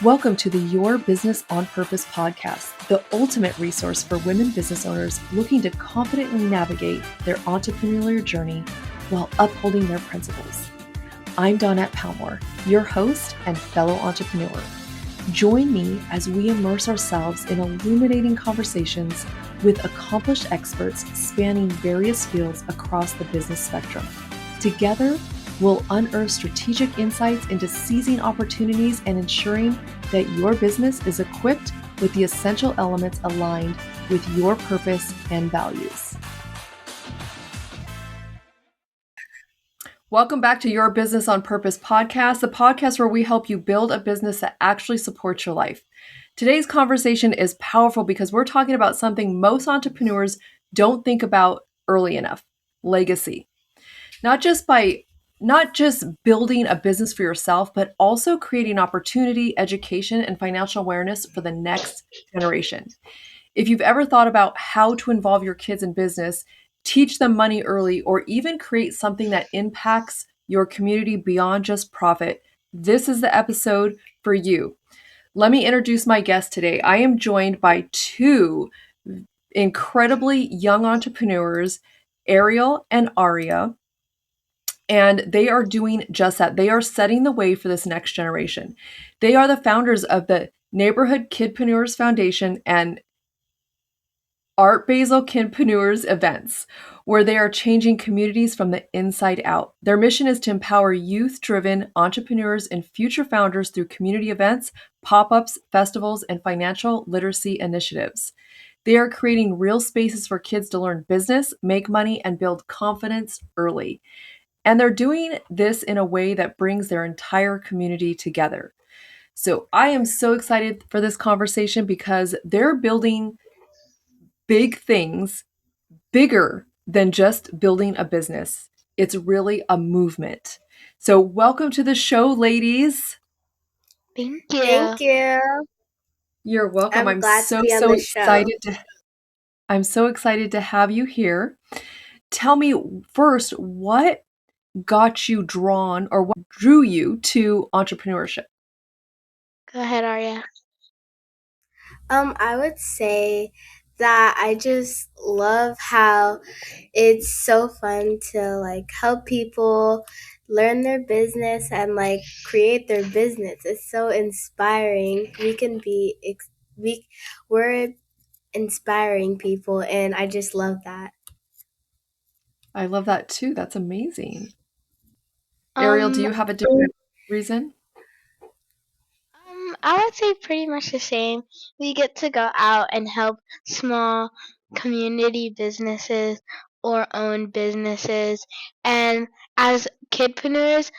Welcome to the Your Business on Purpose podcast, the ultimate resource for women business owners looking to confidently navigate their entrepreneurial journey while upholding their principles. I'm Dawnette Palmore, your host and fellow entrepreneur. Join me as we immerse ourselves in illuminating conversations with accomplished experts spanning various fields across the business spectrum. Together, we'll unearth strategic insights into seizing opportunities and ensuring that your business is equipped with the essential elements aligned with your purpose and values. Welcome back to Your Business on Purpose podcast, the podcast where we help you build a business that actually supports your life. Today's conversation is powerful because we're talking about something most entrepreneurs don't think about early enough: legacy. Not just building a business for yourself, but also creating opportunity, education, and financial awareness for the next generation. If you've ever thought about how to involve your kids in business, teach them money early, or even create something that impacts your community beyond just profit, this is the episode for you. Let me introduce my guest today. I am joined by two incredibly young entrepreneurs, Ariel and Aria. And they are doing just that. They are setting the way for this next generation. They are the founders of the Neighborhood Kidpreneurs Foundation and Art Basel Kidpreneurs events, where they are changing communities from the inside out. Their mission is to empower youth-driven entrepreneurs and future founders through community events, pop-ups, festivals, and financial literacy initiatives. They are creating real spaces for kids to learn business, make money, and build confidence early. And they're doing this in a way that brings their entire community together. So I am so excited for this conversation because they're building big things, bigger than just building a business. It's really a movement. So welcome to the show, ladies. Thank you. Thank you. You're welcome. I'm glad to be on the show. I'm so excited to have you here. Tell me first, what got you drawn or what drew you to entrepreneurship? Go ahead, Aria. I would say that I just love how it's so fun to help people learn their business and create their business. It's so inspiring. We're inspiring people, and I just love that. I love that too. That's amazing. Ariel, do you have a different reason? I would say pretty much the same. We get to go out and help small community businesses or own businesses. And as kidpreneurs,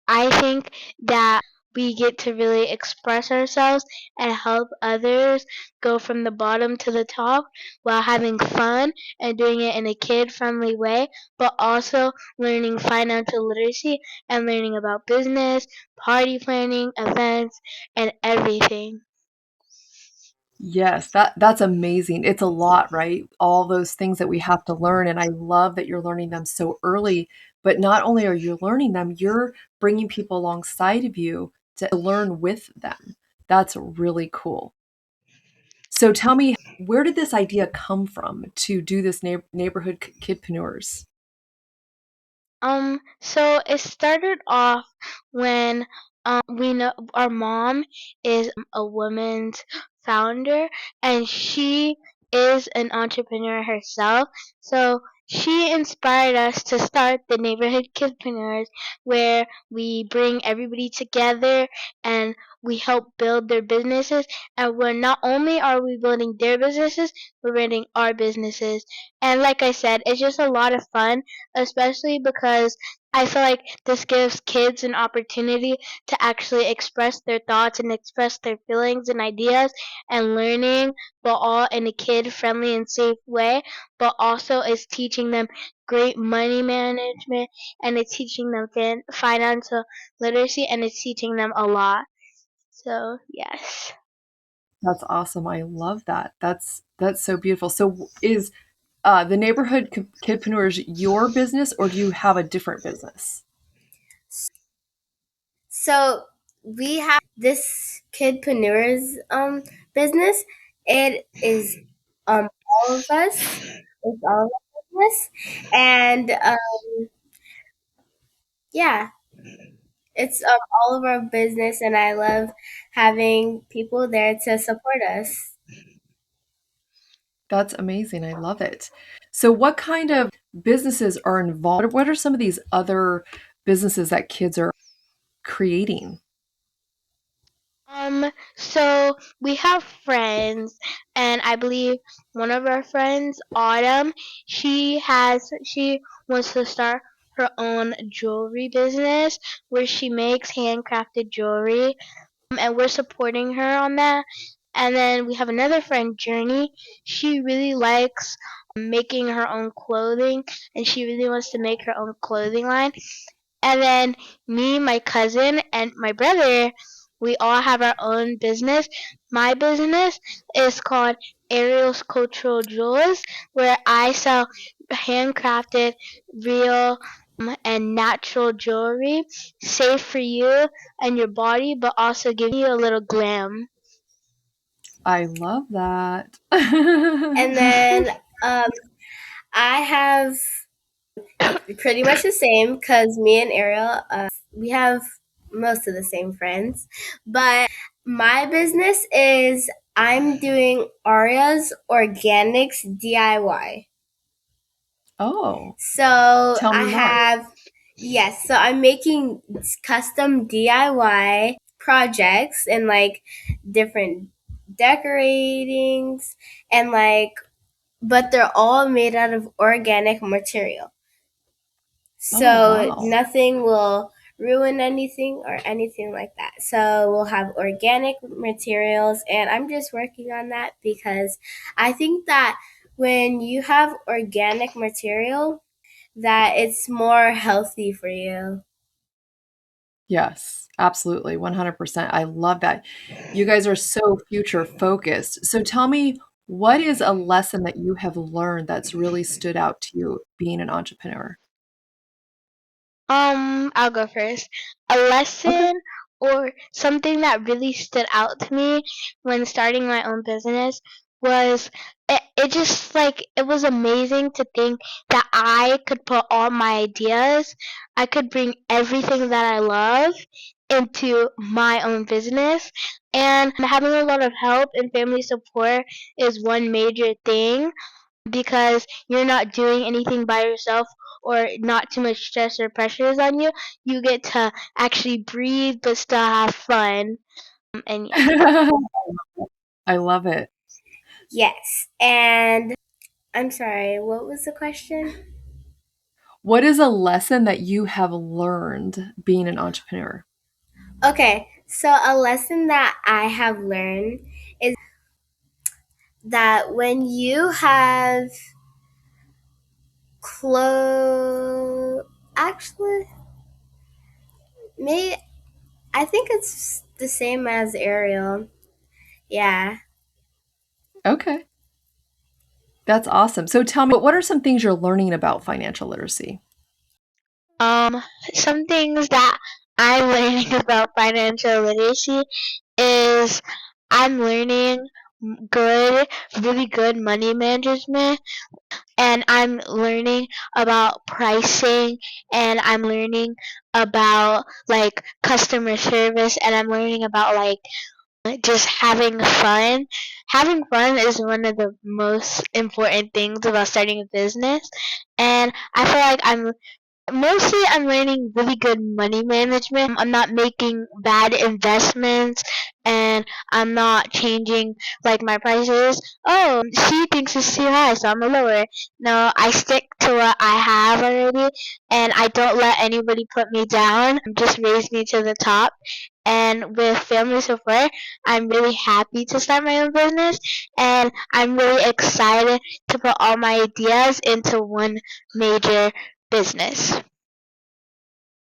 I think that we get to really express ourselves and help others go from the bottom to the top while having fun and doing it in a kid-friendly way, but also learning financial literacy and learning about business, party planning, events, and everything. Yes, that's amazing. It's a lot, right? All those things that we have to learn. And I love that you're learning them so early. But not only are you learning them, you're bringing people alongside of you to learn with them. That's really cool. So tell me, where did this idea come from to do this neighborhood kidpreneurs? So it started off when we know our mom is a woman's founder and she is an entrepreneur herself. So she inspired us to start the Neighborhood Kidpreneurs, where we bring everybody together and we help build their businesses. And we're not only are we building their businesses, we're building our businesses. And like I said, it's just a lot of fun, especially because I feel like this gives kids an opportunity to actually express their thoughts and express their feelings and ideas and learning, but all in a kid-friendly and safe way, but also is teaching them great money management and it's teaching them financial literacy and it's teaching them a lot. So, yes. That's awesome. I love that. That's so beautiful. So is the Neighborhood Kidpreneurs your business, or do you have a different business? So we have this kidpreneurs business. It is all of us. It's all of us, and yeah, it's all of our business, and I love having people there to support us. That's amazing. I love it. So, what kind of businesses are involved? What are some of these other businesses that kids are creating? So we have friends, and I believe one of our friends, Autumn, she wants to start her own jewelry business where she makes handcrafted jewelry, and we're supporting her on that. And then we have another friend, Journey. She really likes making her own clothing, and she really wants to make her own clothing line. And then me, my cousin, and my brother, we all have our own business. My business is called Ariel's Cultural Jewels, where I sell handcrafted, real, and natural jewelry, safe for you and your body, but also giving you a little glam. I love that. And then I have pretty much the same because me and Ariel, we have most of the same friends. But my business is I'm doing Aria's Organics DIY. Oh, So tell I me more. have, yes, so I'm making custom DIY projects and like different decoratings and like, but they're all made out of organic material. Oh, So wow. nothing will ruin anything or anything like that. So we'll have organic materials, and I'm just working on that because I think that when you have organic material, that it's more healthy for you. Yes, absolutely. 100%. I love that. You guys are so future focused. So, tell me, what is a lesson that you have learned that's really stood out to you being an entrepreneur? I'll go first. A Okay. lesson or something that really stood out to me when starting my own business was it just like it was amazing to think that I could put all my ideas, I could bring everything that I love into my own business, and having a lot of help and family support is one major thing because you're not doing anything by yourself or not too much stress or pressure is on you. You get to actually breathe but still have fun. And yeah. I love it. Yes. And I'm sorry, what was the question? What is a lesson that you have learned being an entrepreneur? Okay, so a lesson that I have learned is that when you have clothes, actually, me, I think it's the same as Ariel. Yeah. Okay. That's awesome. So, tell me, what are some things you're learning about financial literacy? Um, some things that I'm learning about financial literacy is I'm learning good, really good money management, and I'm learning about pricing, and I'm learning about like customer service, and I'm learning about like just having fun. Having fun is one of the most important things about starting a business, and I feel like I'm learning really good money management. I'm not making bad investments, and I'm not changing like my prices. Oh, she thinks it's too high, so I'm gonna lower it. No, I stick to what I have already, and I don't let anybody put me down. Just raise me to the top. And with family support, I'm really happy to start my own business, and I'm really excited to put all my ideas into one major business.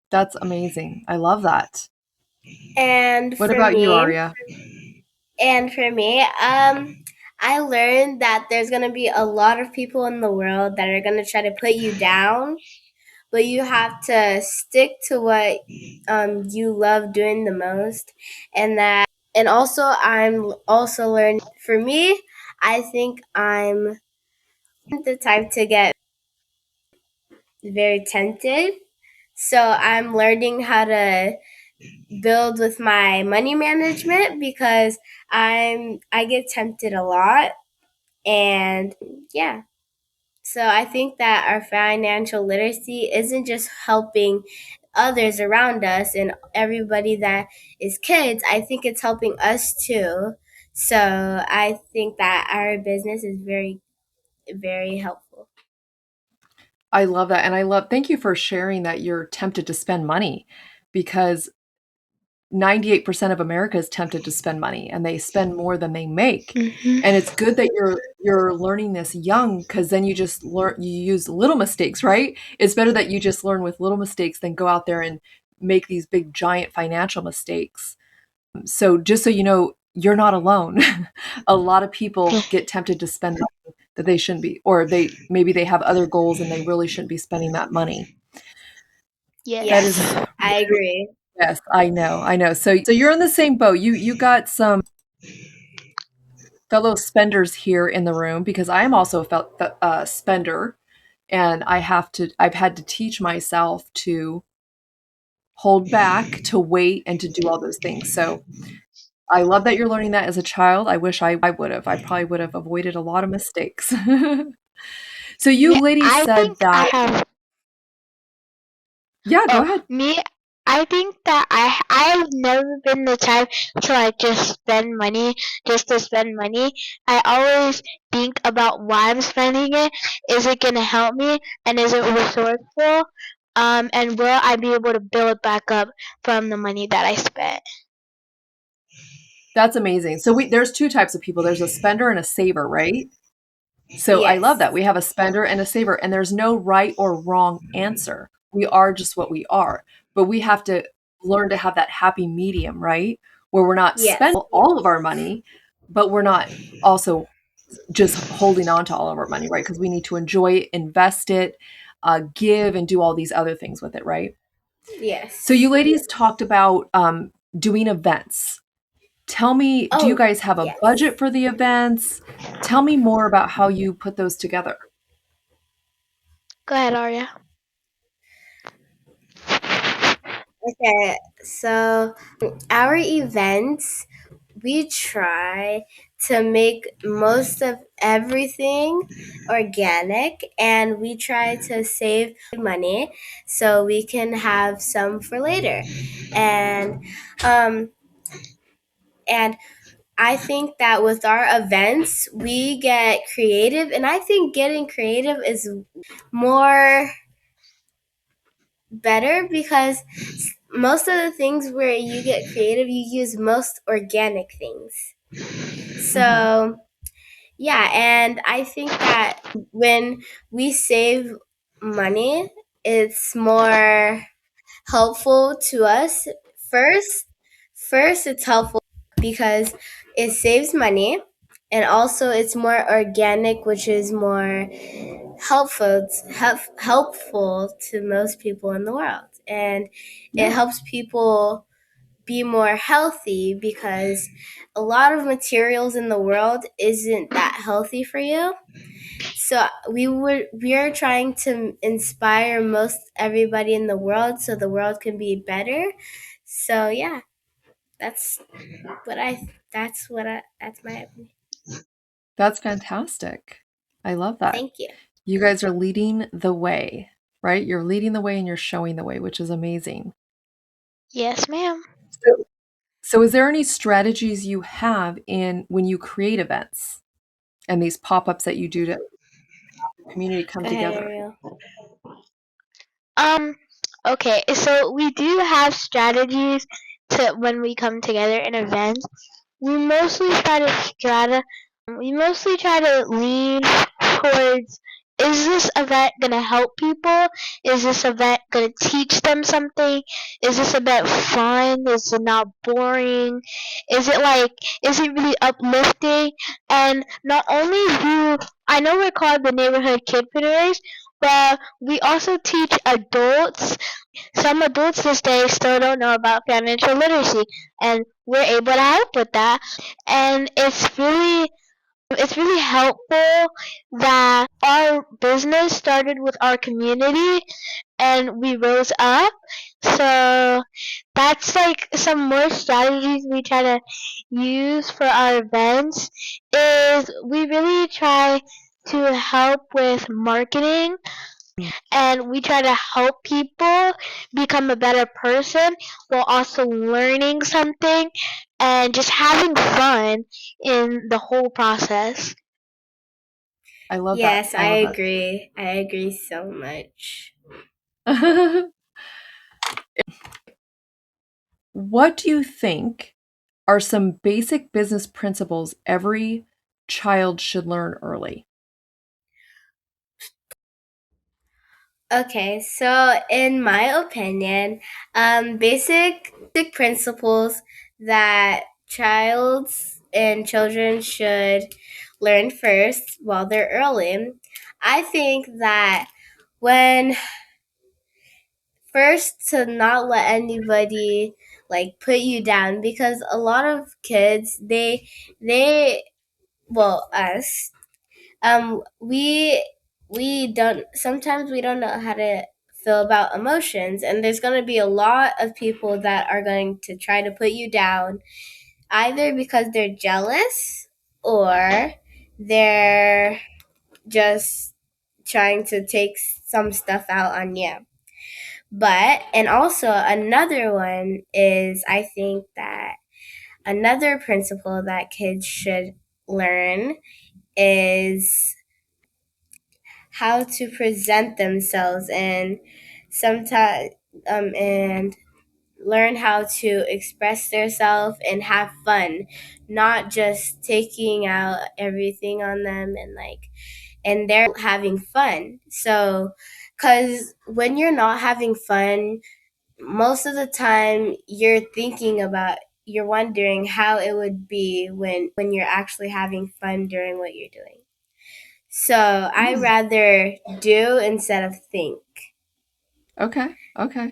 That's amazing. I love that. And What for about you, me, Aria? I learned that there's gonna be a lot of people in the world that are gonna try to put you down, but you have to stick to what you love doing the most. And also I'm also learning. For me, I think I'm the type to get very tempted. So I'm learning how to build with my money management because I get tempted a lot. And yeah. So I think that our financial literacy isn't just helping others around us and everybody that is kids. I think it's helping us too. So I think that our business is very, very helpful. I love that. And thank you for sharing that you're tempted to spend money because 98% of America is tempted to spend money and they spend more than they make. Mhm. And it's good that you're learning this young because then you use little mistakes, right? It's better that you just learn with little mistakes than go out there and make these big giant financial mistakes. So just so you know, you're not alone. A lot of people get tempted to spend money that they shouldn't be, or maybe they have other goals and they really shouldn't be spending that money. That is Yes, I agree. yes, I know, I know. So you're in the same boat. You got some fellow spenders here in the room because I am also a spender, and I've had to teach myself to hold back, to wait, and to do all those things. So I love that you're learning that as a child. I wish I would have. I probably would have avoided a lot of mistakes. So you Yeah, ladies I said think I that, have. yeah, go Oh, ahead. me. I think that I've never been the type to like just spend money just to spend money. I always think about why I'm spending it. Is it gonna help me, and is it resourceful? And will I be able to build back up from the money that I spent? That's amazing. So there's two types of people. There's a spender and a saver, right? So I love Yes. that. We have a spender and a saver, and there's no right or wrong answer. We are just what we are. But we have to learn to have that happy medium, right? Where we're not Yes. spending all of our money, but we're not also just holding on to all of our money, right? Because we need to enjoy it, invest it, give, and do all these other things with it, right? So Yes. you ladies talked about doing events. Tell me, do you Oh, guys have a yes. budget for the events? Tell me more about how you put those together. Go ahead, Arya. Okay. So our events, we try to make most of everything organic, and we try to save money so we can have some for later. And um and I think that with our events, we get creative, and I think getting creative is more better because most of the things where you get creative, you use most organic things. Mhm. So, yeah, and I think that when we save money, it's more helpful to us. First, first it's helpful because it saves money, and also it's more organic, which is more helpful to most people in the world. And it Yeah. helps people be more healthy because a lot of materials in the world isn't that healthy for you. So we are trying to inspire most everybody in the world so the world can be better. So yeah, that's that's my opinion. That's fantastic. I love that. Thank you. You guys are leading the way, right? You're leading the way and you're showing the way, which is amazing. Yes, ma'am. So, so is there any strategies you have in when you create events and these pop-ups that you do to have the community come Go ahead, together? Ariel. Um, okay, so we do have strategies to when we come together in events. We mostly try to we mostly try to lean towards, is this event gonna help people? Is this event gonna teach them something? Is this event fun? Is it not boring? Is it really uplifting? And not only do I know we're called the Neighborhood Kidpreneurs, But we also teach adults. Some adults this day still don't know about financial literacy, and we're able to help with that. And it's really helpful that our business started with our community and we rose up. So that's like some more strategies we try to use for our events is we really try to help with marketing, and we try to help people become a better person while also learning something and just having fun in the whole process. I love that. Yes, I I love agree. I agree so much. that. What do you think are some basic business principles every child should learn early? Okay, so in my opinion, basic principles that children should learn first while they're early. I think that when first to not let anybody like put you down, because a lot of kids they well us we don't, sometimes we don't know how to feel about emotions, and there's going to be a lot of people that are going to try to put you down, either because they're jealous or they're just trying to take some stuff out on you. But and also another one is, I think that another principle that kids should learn is how to present themselves, and sometimes and learn how to express themselves and have fun, not just taking out everything on them, and they're having fun. So cuz when you're not having fun, most of the time you're wondering how it would be when you're actually having fun during what you're doing. So I Mm, rather do instead of think. okay. Okay.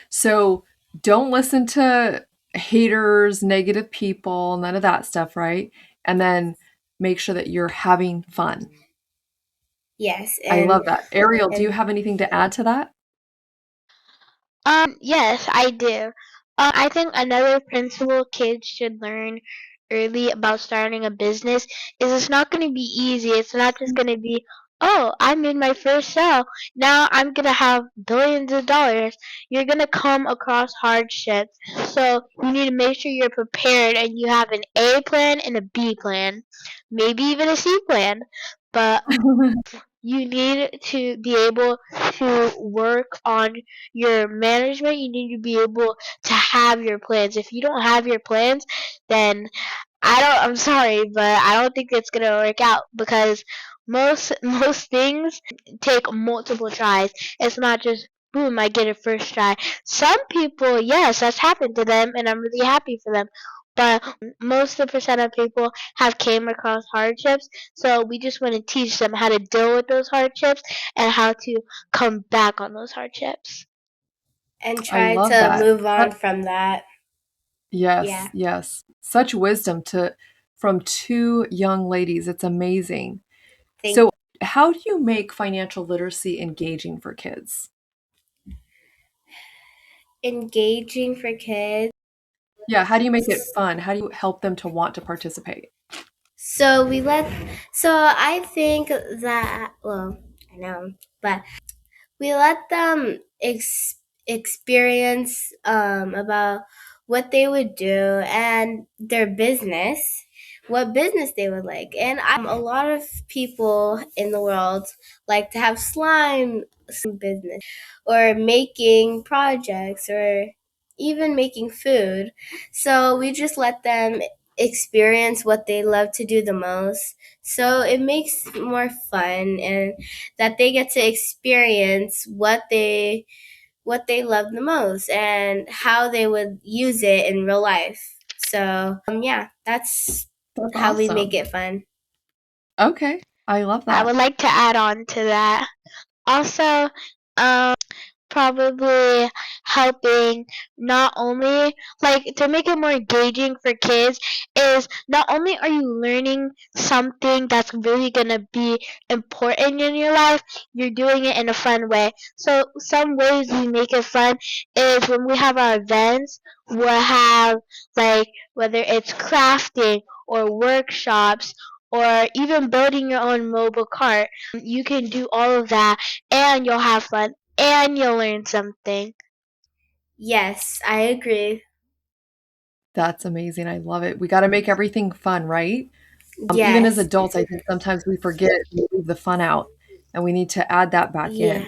So don't listen to haters, negative people, none of that stuff, right? And then make sure that you're having fun. Yes, I love that. Ariel, do you have anything to add to that? Yes, I do. I think another principle kids should learn early about starting a business is it's not going to be easy. It's not just going to be, oh, I made my first sale. Now I'm going to have billions of dollars. You're going to come across hardships. So you need to make sure you're prepared and you have an A plan and a B plan, maybe even a C plan. But you need to be able to work on your management. You need to be able to have your plans. If you don't have your plans, then I'm sorry, but I don't think it's gonna work out because most things take multiple tries. It's not just boom, I get it first try. Some people, yes, that's happened to them, and I'm really happy for them. But most of the percent of people have came across hardships, so we just want to teach them how to deal with those hardships and how to come back on those hardships. And I try love to that. move on from that. Yes, Yeah. yes. Such wisdom to from two young ladies. It's amazing. Think So, how do you make financial literacy engaging for kids? engaging for kids. Yeah, how do you make it fun? How do you help them to want to participate? So we let so I think that, well, I know, but we let them experience about what they would do and their business, what business they would like. And a lot of people in the world like to have slime business, or making projects, or even making food. So we just let them experience what they love to do the most. So it makes more fun, and that they get to experience what they love the most and how they would use it in real life. So yeah, that's That's how we make awesome. it fun. Okay, I love I that. would like to add on to that. Also, probably helping not only like to make it more engaging for kids is not only are you learning something that's really gonna be important in your life, you're doing it in a fun way. So some ways we make it fun is when we have our events, we'll have like whether it's crafting or workshops or even building your own mobile cart. You can do all of that and you'll have fun and you'll learn something. Yes, I agree. That's amazing. I love it. We got to make everything fun, right? Even as Yes. adults, I think sometimes we forget we leave the fun out and we need to add that back Yeah. in.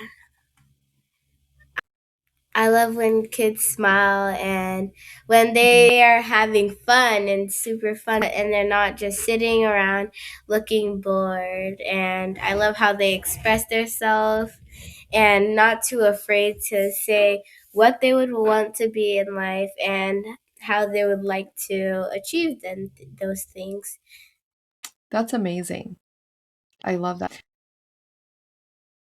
I love when kids smile and when they are having fun and super fun and they're not just sitting around looking bored. And I love how they express themselves and not too afraid to say what they would want to be in life and how they would like to achieve those things. That's amazing. I love that.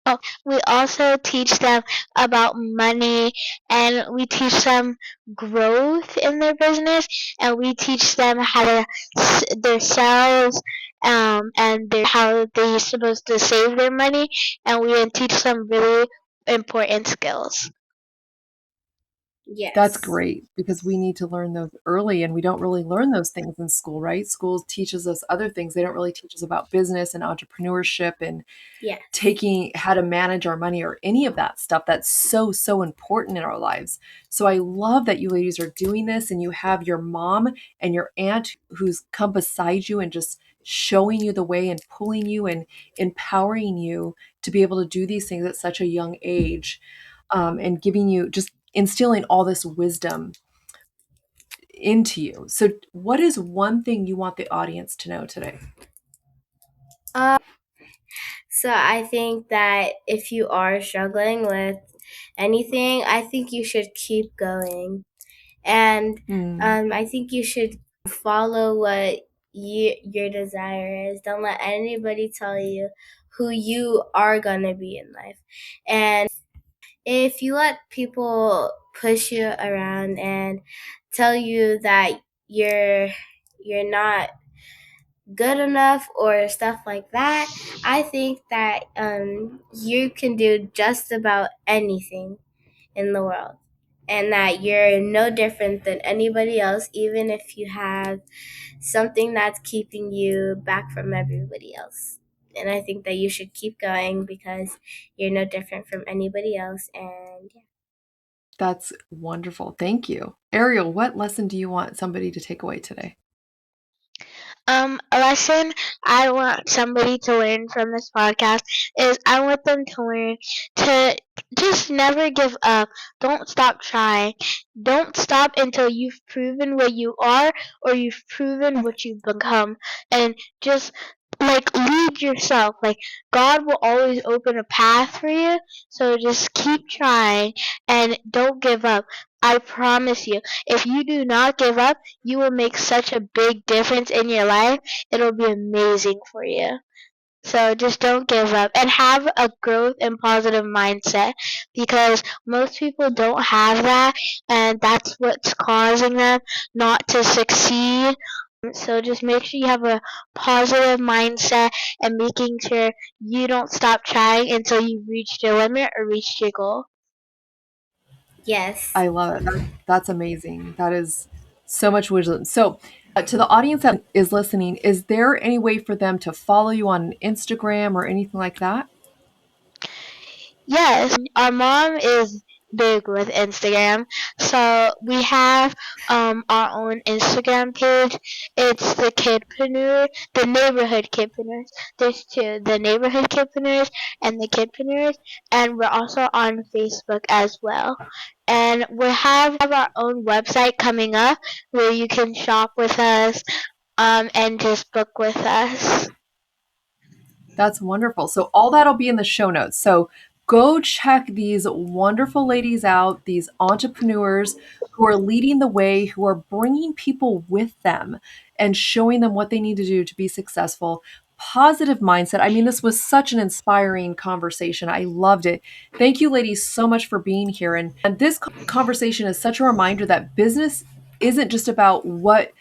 Oh, we also teach them about money and we teach them growth in their business and we teach them how to their sales and how they're supposed to save their money and we then teach them really important skills. That's Yes. great because we need to learn those early and we don't really learn those things in school, right? School teaches us other things. They don't really teach us about business and entrepreneurship and Yes. taking how to manage our money or any of that stuff that's so important in our lives. So I love that you ladies are doing this and you have your mom and your aunt who's come beside you and just showing you the way and pulling you and empowering you to be able to do these things at such a young age, and giving you just instilling all this wisdom into you. So what is one thing you want the audience to know today? Uh, so I think that if you are struggling with anything, I think you should keep going. And Hmm, I think you should follow what your desire is. Don't let anybody tell you who you are going to be in life. And if you let people push you around and tell you that you're you're not good enough or stuff like that, I think that you can do just about anything in the world and that you're no different than anybody else, even if you have something that's keeping you back from everybody else. And I think that you should keep going because you're no different from anybody else. And yeah. that's wonderful. Thank you. Ariel, what lesson do you want somebody to take away today? A lesson I want somebody to learn from this podcast is I want them to learn to just never give up. Don't stop trying. Don't stop until you've proven what you are or you've proven what you've become. And just like lead yourself. Like God will always open a path for you. So just keep trying and don't give up. I promise you, if you do not give up, you will make such a big difference in your life. It'll be amazing for you. So just don't give up and have a growth and positive mindset because most people don't have that and that's what's causing them not to succeed. So just make sure you have a positive mindset and making sure you don't stop trying until you reach your limit or reach your goal. Yes. I love it. That's amazing. That is so much wisdom. So, to the audience that is listening, is there any way for them to follow you on Instagram or anything like that? Yes, our mom is big with Instagram. So we have our own Instagram page. It's the Neighborhood Kidpreneurs. There's two, the Neighborhood Kidpreneurs and the Kidpreneurs, and we're also on Facebook as well. And we have our own website coming up where you can shop with us and just book with us. That's wonderful. So all that'll be in the show notes. So go check these wonderful ladies out, these entrepreneurs who are leading the way, who are bringing people with them and showing them what they need to do to be successful. positive mindset. I mean, this was such an inspiring conversation. I loved it. Thank you, ladies, so much for being here. And this conversation is such a reminder that business isn't just about what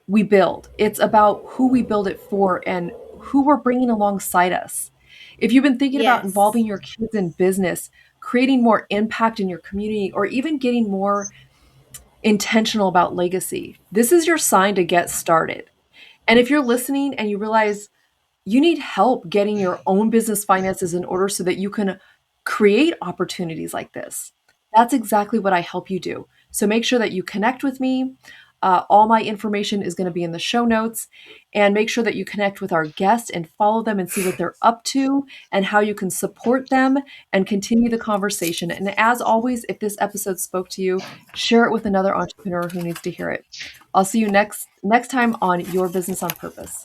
we build, it's about who we build it for and who we're bringing alongside us. If you've been thinking about Yes. involving your kids in business, creating more impact in your community, or even getting more intentional about legacy, this is your sign to get started. And if you're listening and you realize you need help getting your own business finances in order so that you can create opportunities like this, that's exactly what I help you do. So make sure that you connect with me. All my information is going to be in the show notes. And make sure that you connect with our guests and follow them and see what they're up to and how you can support them and continue the conversation. And as always, if this episode spoke to you, share it with another entrepreneur who needs to hear it. I'll see you next time on Your Business on Purpose.